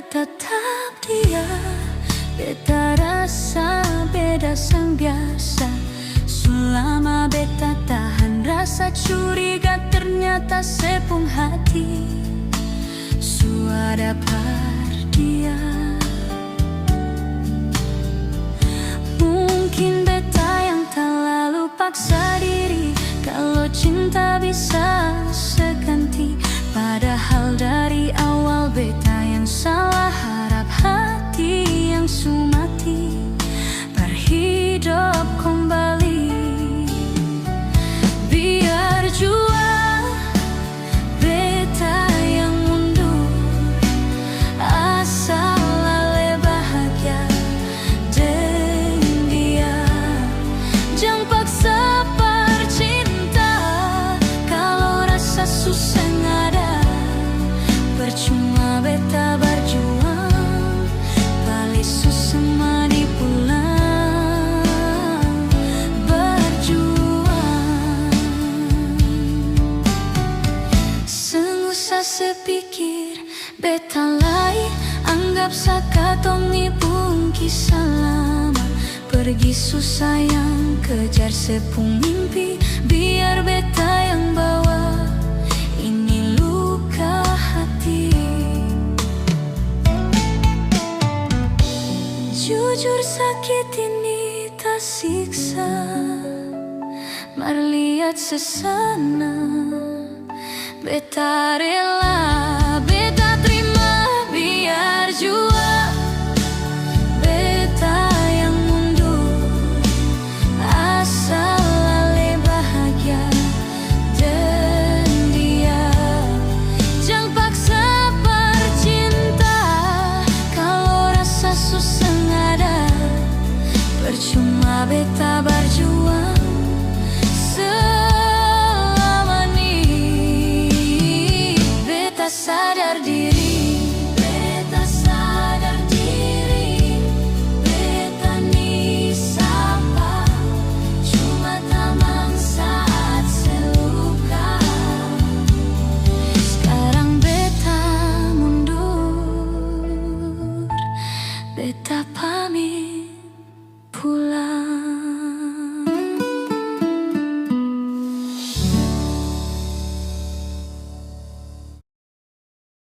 tetap dia. Beta rasa beda sang biasa. Selama beta tahan rasa curiga, ternyata sepung hati suada par dia. Mungkin beta yang terlalu paksa diri, kalau cinta bisa seganti. Padahal dari awal beta yang salah, harap hati yang sumati berhidup kembali. Biar jua beta yang mundur, asal ale bahagia deng dia. Jangan paksa percinta, kalau rasa susah ada. Percuma beta berjuang, balik susah mandi pulang berjuang. Sengusah sepikir beta lai, anggap sakatong ni pun kisah lama. Pergi susah yang kejar sepung mimpi, biar beta yang bawa ini luka hati. Jujur sakit ini tak siksa, marlihat sesana. Beta rela, beta terima, biar jua